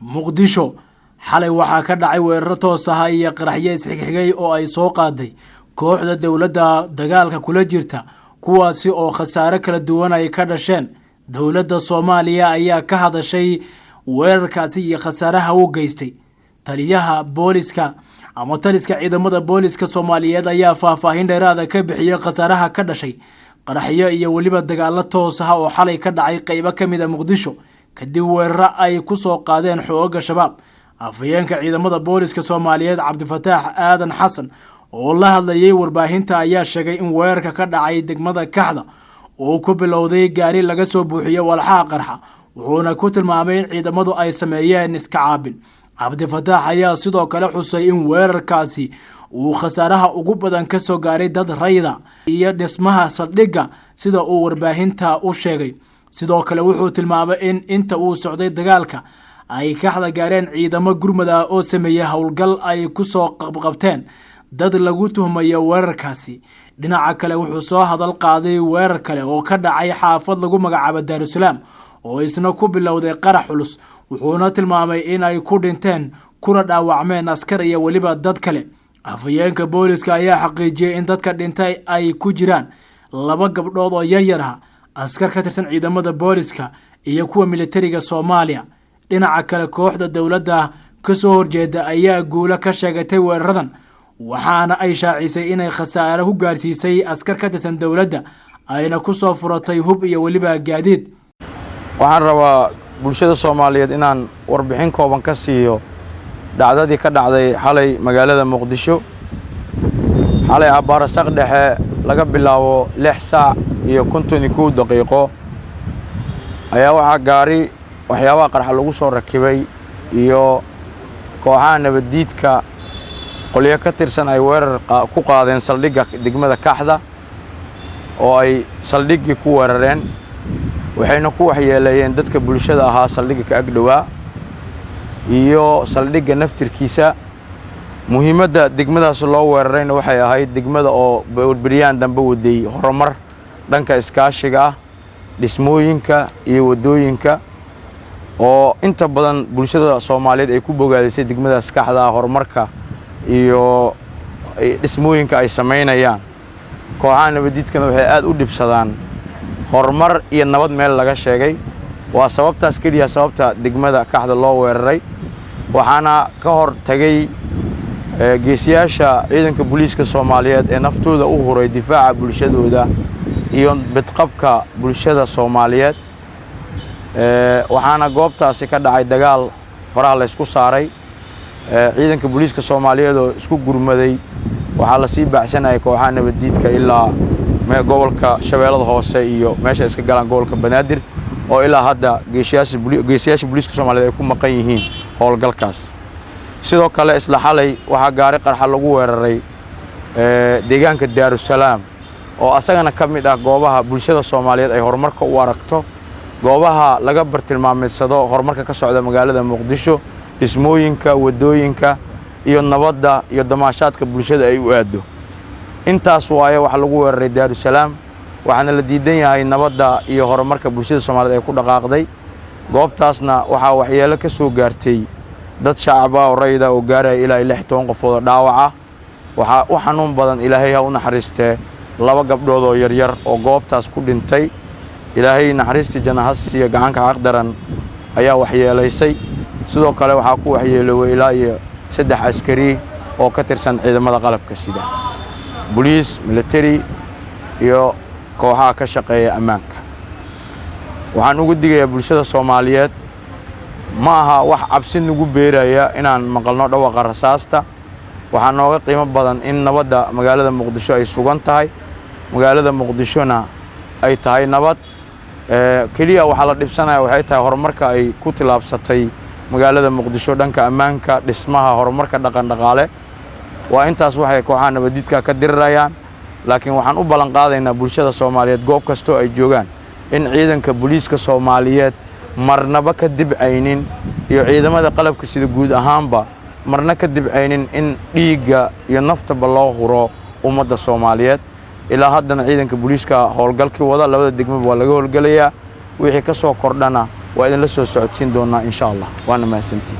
muqdisho xalay waxaa ka dhacay weerar toos ah iyo qaraxyo isxigxigay oo ay soo qaaday kooxda dowladda dagaalka kula jirta kuwaasi oo khasaare kala duwan ay ka dhasheen. dowladda Soomaaliya ayaa ka hadashay weerarkaasi iyo khasaaraha uu geystay. taliyaha booliska ama taliska ciidamada booliska Soomaaliyeed ayaa faahfaahin dheeraad ah ka bixiyay khasaaraha ka dhashay qaraxyo iyo waliba dagaalo toos ah oo xalay ka dhacay qaybo kamid ah Muqdisho kadib weerar ay ku soo qaadeen xoogga shabaab. afayeenka ciidamada booliska Soomaaliyeed Cabdifataax Aadan Xasan oo la hadlayay warbaahinta ayaa sheegay in weerarka ka dhacay degmada Kaxda oo ku bilowday gaari laga soo buuxiyay walxaha qarxa wuxuuna ku tilmaamay in ciidamadu ay sameeyeen iska caabin. Cabdifataax ayaa sidoo kale xusay in weerarkaasi uu khasaaraha ugu badan ka soo gaaray dad rayida iyo dhismaha saldhigga sida uu warbaahinta u sheegay. sidoo kale wuxuu tilmaamay in inta uu socday dagaalka ay Kaxda gaareen ciidamo gurmad ah oo sameeyay howlgal ay ku soo qabqabteen dad lagu tuhmayo weerarkaasi. dhinaca kale wuxuu soo hadal qaaday weerar kale oo ka dhacay xaafad lagu magacaabo Daarusalaam oo isna ku bilowday qarax culus wuxuuna tilmaamay in ay ku dhinteen kuna dhaawacmeen askar iyo waliba dad kale. afayeenka booliska ayaa xaqiijiyay in dadka dhintay ay ku jiraan 2 gabdhood oo yaryar ah askar ka tirsan ciidamada booliska iyo kuwa militariga Soomaaliya. dhinaca kale kooxda dowladda ka soo horjeeda ayaa guulo ka sheegatay weeraradan waxaana ay shaacisay inay khasaare ku gaarsiisay askar ka tirsan dowladda ayna ku soo furatay hub iyo waliba gaadiid. waxaan rabaa bulshada Soomaaliyeed inaan warbixin kooban ka siiyo dhacdadii ka dhacday xalay magaalada Muqdisho. xalay abaarasaq dhexe laga bilaabo 6 saac iyo 51 daqiiqo ayaa waxa gaari waxyaabaha qarxa lagu soo rakibay iyo kooxaha nabadiidka qoliyo ka tirsan ay weerar ku qaadeen saldhigga degmada Kaxda oo ay saldhiggii ku weerareen waxayna ku waxyeeleeyeen dadka bulshada ahaa saldhigga ka agdhawaa iyo saldhigga naftirkiisa. muhiimadda degmadaas loo weerarayna waxay ahayd degmada oo barbariyaan dambe waday horumar dhanka iskaashiga ah dhismooyinka iyo wadooyinka oo inta badan bulshada Soomaaliyeed ay ku bogaadisay degmadaas Kaxda horumarka iyo dhismooyinka ay sameynayaan. kooxaha nabadiidkana waxay aad u dhibsadaan horumar iyo nabad meel laga sheegay waa sababtaas kaliya sababta degmada Kaxda loo weeraray. waxaana ka hor tagay geesiyaasha ciidanka booliska Soomaaliyeed ee naftooda u huray difaaca bulshadooda iyo badqabka bulshada Soomaaliyeed. waxaana goobtaasi ka dhacay dagaal faraha la isku saaray ciidanka booliska Soomaaliyeed oo isku gurmaday waxa la sii baacsanay kooxaha nabadiidka ilaa gobolka Shabeellada Hoose iyo meesha iska galaan gobolka Banaadir oo ilaa hadda geesiyaasha booliska Soomaaliyeed ay ku maqan yihiin howlgalkaas. sidoo kale isla xalay waxa gaari qarxa lagu weeraray deegaanka Daarusalaam oo asagana ka mid ah goobaha bulshada Soomaaliyeed ay horumarka u aragto goobaha laga bartilmaameedsado horumarka ka socda magaalada Muqdisho dhismooyinka wadooyinka iyo nabadda iyo damaashaadka bulshada ay u aado. intaas waaye waxa lagu weeraray Daarusalaam waxaana la diidan yahay nabadda iyo horumarka bulshada Soomaaliyeed ay ku dhaqaaqday. goobtaasna waxa waxyeelo ka soo gaartay dad shacab ah oo rayida oo gaaray ilaa 16 qofood dhaawac ah. waxa u xanuun badan Ilaahay ha u naxariistee 2 gabdhood oo yaryar oo goobtaas ku dhintay. Ilaahay naxariistii janahasiga gacanka xaq daran ayaa waxyeelaysay. sidoo kale waxa ku waxyeeloway ilaa 3 askari oo ka tirsan ciidamada qalabka sida booliis military iyo kooxaha ka shaqeeya ammaanka. waxaan ugu digayaa bulshada Soomaaliyeed ma aha wax cabsi nagu beeraya inaan maqalno dhawaqa rasaasta. waxaa nooga qiimo badan in nabadda magaalada Muqdisho ay sugan tahay magaalada Muqdishona ay tahay nabad. kaliya waxa la dhibsanaya waxay tahay horumarka ay ku tilaabsatay magaalada Muqdisho dhanka ammaanka dhismaha horumarka dhaqan dhaqaale waa intaas waxay kooxaha nabadiidka ka dirirayaan. laakiin waxaan u balan qaadaynaa bulshada Soomaaliyeed goob kasto ay joogaan in ciidanka booliska Soomaaliyeed marnaba ka dibcaynin iyo ciidamada qalabka sida guud ahaanba marna ka dibcaynin in dhiigga iyo naftaba loo huro ummadda Soomaaliyeed. ilaa haddana ciidanka booliska howlgalkii wada labada degmaba waa laga howlgalayaa wixii ka soo kordhana waa idin la soo socodsiin doonaa insha Allah waana mahadsantiin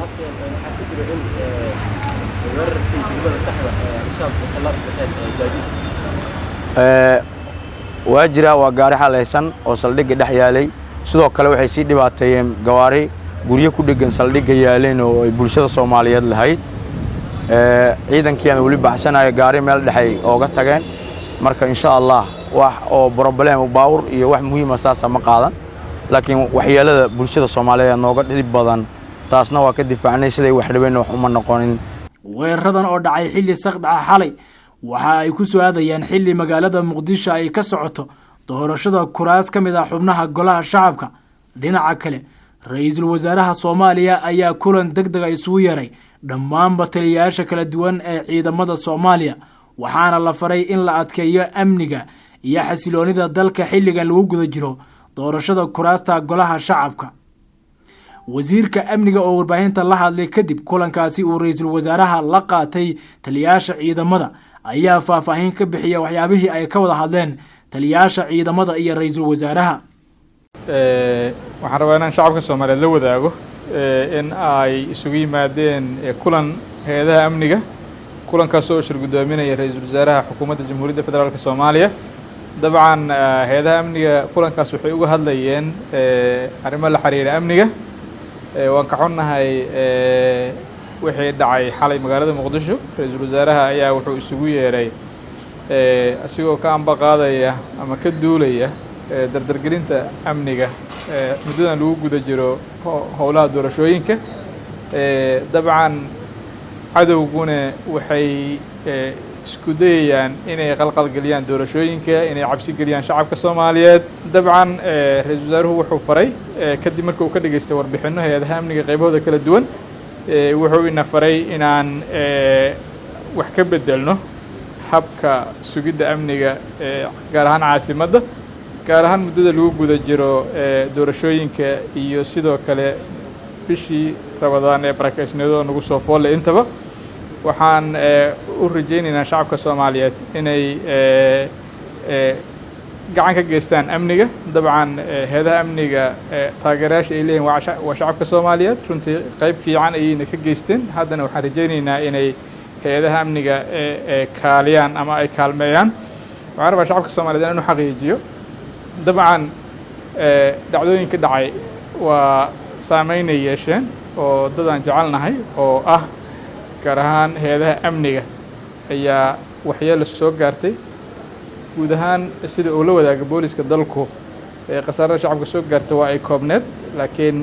waa jira waa gaari xalaysan oo saldhigga dhex yaalay sidoo kale waxay sii dhibaateeyeen gawaari guryo ku dhegan saldhigga yaaleen oo ay bulshada Soomaaliyeed lahayd ciidankiina wali baxsanaya gaari meel dhaxay ooga tageen marka insha Allah wax oo problem baawur iyo wax muhiim ah saas ma qaadan laakiin waxyeelada bulshada Soomaaliyeed nooga dhib badan taasna waa ka difaacnay siday wax dhibeen wax uma noqonin weeraradan oo dhacay xilli saqdhaca xalay waxa ay ku soo aadayaan xilli magaalada Muqdisho ay ka socoto doorashada kuraas ka mid ah xubnaha golaha shacabka dhinaca kale ra'iisul wasaaraha Soomaaliya ayaa kulan degdeg ah isugu yeeray dhammaan bataliyaasha kala duwan ee ciidamada Soomaaliya waxaana la faray in la adkeeyo amniga iyo xasiloonida dalka xilligan lagu guda jiro doorashada kuraasta golaha shacabka wasiirka amniga oo warbaahinta la hadlay kadib kulankaasi uu ra'iisul wasaaraha la qaatay taliyaasha ciidamada ayaa faahfaahin ka bixiyay waxyaabihii ay ka wada hadleen taliyaasha ciidamada iyo ra'iisul wasaaraha waxaan rabaa inaan shacabka Soomaaliyeed la wadaago in ay isugu yimaadeen kulan hay'adaha amniga kulankaas oo shir gudoominaya ra'iisul wasaaraha xukuumadda Jamhuuriyadda Federaalka Soomaaliya dabcan hay'adaha amniga kulankaas waxay uga hadlayeen arrimo la xiriira amniga waan ka xunnahay wixii dhacay xalay magaalada Muqdisho ra'iisul wasaaraha ayaa wuxuu isugu yeeray asigoo ka amba qaadaya ama ka duulaya dardargelinta amniga muddadan lagu guda jiro howlaha doorashooyinka dabcan cadowguna waxay isku dayayaan inay qalqalgeliyaan doorashooyinka inay cabsi geliyaan shacabka Soomaaliyeed dabcan ra'iisul wasaaruhu wuxuu faray kadib markii uu ka dhageystay warbixino hay'adaha amniga qaybahooda kala duwan wuxuu ina faray inaan wax ka bedelno habka sugidda amniga gaar ahaan caasimadda gaar ahaan muddada lagu guda jiro doorashooyinka iyo sidoo kale bishii Ramadaan ee barakaysnimada nagu soo foolay intaba waxaan u rajaynaynaa shacabka Soomaaliyeed inay gacan ka geystaan amniga dabcan hay'adaha amniga taageerayaasha ay leeyihiin waa shacabka Soomaaliyeed runtii qayb fiican ayayna ka geysteen haddana waxaan rajaynaynaa inay hay'adaha amniga kaaliyaan ama ay kaalmeeyaan waxaan rabaa shacabka Soomaaliyeed inuu xaqiijiyo dabcan dhacdooyinka dhacay waa saameyn ay yeesheen oo dadaan jecelnahay oo ah gaar ahaan hay'adaha amniga ayaa waxyeelo soo gaartay guud ahaan sida uu la wadaaga booliska dalku qasaarada shacabka soo gaartay waa ay koobneed laakiin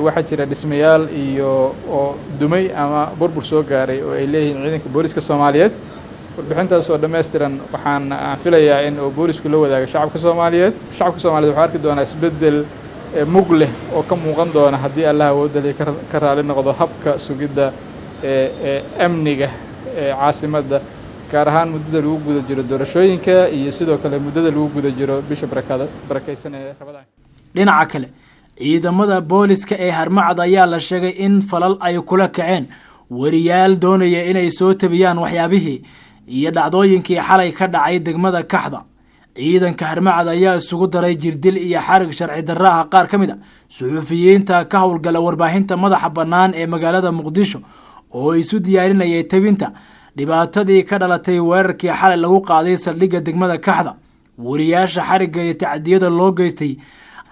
waxaa jira dhismayaal iyo oo dumay ama burbur soo gaaray oo ay leeyihiin ciidanka booliska Soomaaliyeed warbixintaas oo dhameystiran waxaan filayaa in uu boolisku la wadaago shacabka Soomaaliyeed waxaa arki doonaa isbedel mug leh oo ka muuqan doona haddii Allah wadalay ka raali noqdo habka sugidda amniga caasimadda gaar ahaan muddada lagu guda jiro doorashooyinka iyo sidoo kale muddada lagu guda jiro bisha barakaysan ee Ramadaan dhinaca kale ciidamada booliska ee Harmacad ayaa la sheegay in falal ay kula kaceen wariyaal doonaya inay soo tabiyaan waxyaabihii iyo dhacdooyinkii xalay ka dhacay degmada Kaxda ciidanka Harmacad ayaa isugu daray jirdil iyo xarig sharci darro ah qaar ka mid ah suxufiyiinta ka howlgala warbaahinta madaxa bannaan ee magaalada Muqdisho oo isu diyaarinayay tabinta dhibaatadii ka dhalatay weerarkii xalay lagu qaaday saldhigga degmada Kaxda wariyaasha xarigga iyo tacdiyada loo geystay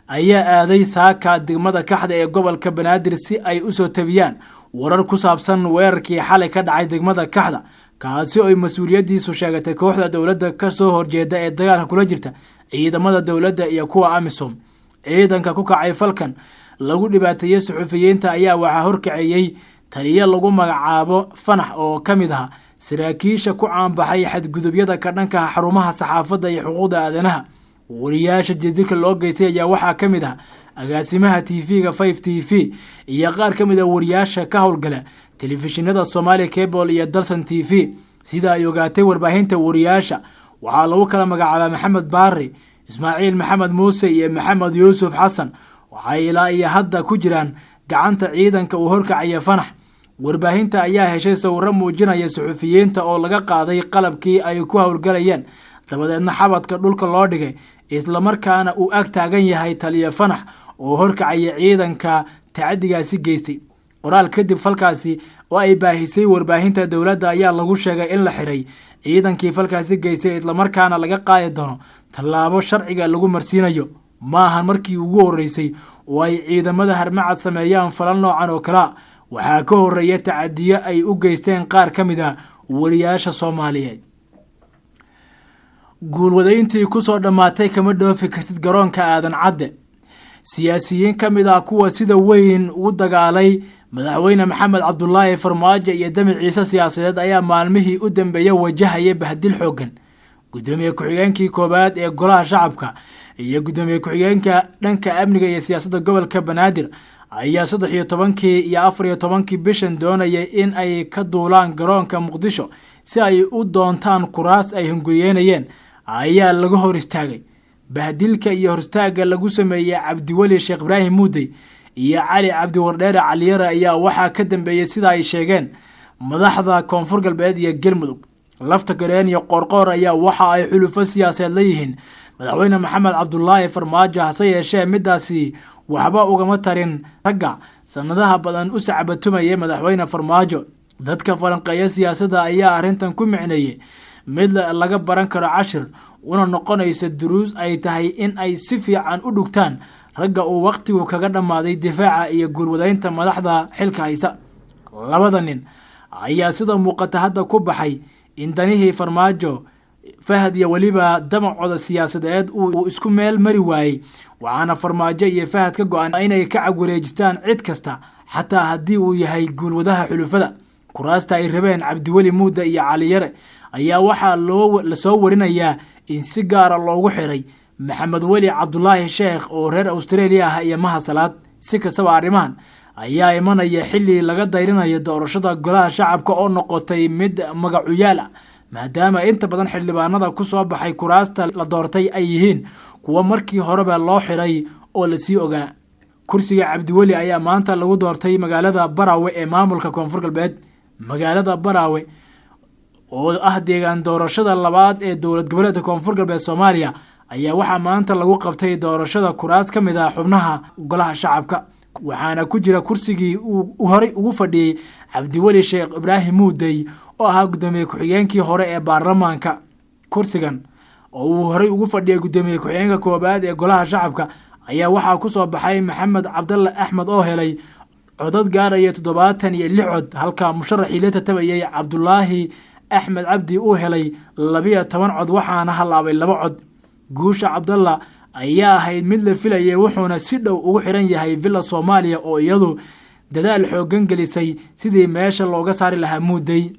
ayaa aaday saaka degmada Kaxda ee gobolka Banaadir si ay u soo tabiyaan warar ku saabsan weerarkii xalay ka dhacay degmada Kaxda kaasi oo mas'uuliyadiisu sheegatay kooxda dawladda ka soo horjeeda ee dagaalka kula jirta ciidamada dawladda iyo kuwa AMISOM ciidanka ku kacay falkan lagu dhibaateeyay suxufiyiinta ayaa waxa horkacayay taliye lagu magacaabo Fanax oo kamid ah saraakiisha ku caanbaxay xadgudubyada ka dhanka xarumaha saxaafadda iyo xuquuqda aadanaha wariyaasha jadidka loo geystay ayaa waxaa kamid ah agaasimaha TV-ga 5TV iyo qaar kamid ah wariyaasha ka howlgala telefishinada Somali Cable iyo Dalsan TV sida ay ogaatay warbaahinta wariyaasha waxaa lagu kala magacaabaa Maxamed Baari Ismaaciil Maxamed Muuse iyo Maxamed Yuusuf Xasan waxay ilaa iyo hadda ku jiraan gacanta ciidanka uu horkacaya Fanax warbaahinta ayaa heshay sawirro muujinaya suxufiyiinta oo laga qaaday qalabkii ay ku howlgalayeen dabadeedna xabadka dhulka loo dhigay isla markaana uu ag taagan yahay taliye Fanax oo horkacaya ciidanka tacadigaasi geystay. qoraal kadib falkaasi oo ay baahisay warbaahinta dowladda ayaa lagu sheegay in la xiray ciidankii falkaasi geystay isla markaana laga qaadi doono tallaabo sharciga lagu marsiinayo. maahan markii ugu horeysay oo ay ciidamada Haramcad sameeyaan falal noocan oo kala. waxaa ka horeeya tacadiyo ay u geysteen qaar ka mid ah wariyaasha Soomaaliyeed. guulwadayntii ku soo dhamaatay kama dhoofi kartid garoonka Aadan Cadde. siyaasiyiin ka mid ah kuwa sida weyn ugu dagaalay madaxweyne Maxamed Cabdullaahi Farmaajo iyo damaciisa siyaasadeed ayaa maalmihii u dambeeyay wajahaya bahdil xoogan. gudoomiye ku-xigeenkii koobaad ee golaha shacabka iyo gudoomiye ku-xigeenka dhanka amniga iyo siyaasadda gobolka Banaadir ayaa 13 iyo 14 bishan doonayay in ay ka duulaan garoonka Muqdisho si ay u doontaan kuraas ay hunguriyeynayeen ayaa laga hor istaagay. bahdilka iyo hortaaga lagu sameeyay Cabdiwali Sheekh Ibraahim Muudey iyo Cali Cabdi Wardheere Caliyare ayaa waxaa ka dambeeyay sida ay sheegeen madaxda Koonfur Galbeed iyo Galmudug. lafta gareen iyo qorqor ayaa waxa ay xulufo siyaasadeed leeyihiin madaxweyne Maxamed Cabdullaahi Farmaajo hase yeeshee midaasi waxba ugama tarin ragga sanadaha badan u sacbatumaya madaxweyne Farmaajo. dadka falanqeeya siyaasadda ayaa arrintan ku micneeyay mid laga baran karo cashir una noqonaysa duruus ay tahay in ay si fiican u dhugtaan ragga uu waqtigu kaga dhamaaday difaaca iyo guulwadaynta madaxda xilka haysa. labada nin ayaa sida muuqata hadda ku baxay in danihii Farmaajo Fahad iyo waliba damacooda siyaasadeed uu isku meel mari waayay. waxaana Farmaajo iyo Fahad ka go'an inay ka cagwareejistaan cid kasta xataa haddii uu yahay guulwadaha xulufada. kuraasta ay rabeen Cabdiwali Muudey iyo Caliyare ayaa waxaa la soo warinayaa in si gaar ah loogu xiray Maxamed Weli Cabdullaahi Sheekh oo reer Australia ah iyo Maha Salaad. si kastaba arrimahan ayaa imanaya xilli laga dayrinayo doorashada golaha shacabka oo noqotay mid magacuyaal ah maadaama inta badan xildhibaanada ku soo baxay kuraasta la doortay ay yihiin kuwa markii horeba loo xiray oo la sii ogaa. kursiga Cabdiwali ayaa maanta lagu doortay magaalada Barawe ee maamulka Koonfur Galbeed. magaalada Barawe oo ah deegaan doorashada labaad ee dowlad goboleedka Koonfur Galbeed Soomaaliya ayaa waxaa maanta lagu qabtay doorashada kuraas ka mid ah xubnaha golaha shacabka. waxaana ku jira kursigii uu horey ugu fadhiyay Cabdiwali Sheekh Ibraahim Muudey oo ahaa gudoomiye ku-xigeenkii hore ee baarlamaanka. kursigan oo uu horey ugu fadhiyay gudoomiye ku-xigeenka koobaad ee golaha shacabka ayaa waxaa ku soo baxay Maxamed Cabdulle Axmed oo helay codad gaaraya 76 cod halka musharaxii la tabayay Cabdullaahi Axmed Cabdi uu helay 12 cod waxaana halaabay 2 cod. guusha Cabdulla ayaa ahayd mid la filayay wuxuuna si dhow ugu xiran yahay Villa Soomaaliya oo iyadu dadaal xoogan gelisay sidii meesha looga saari lahaa Muudey.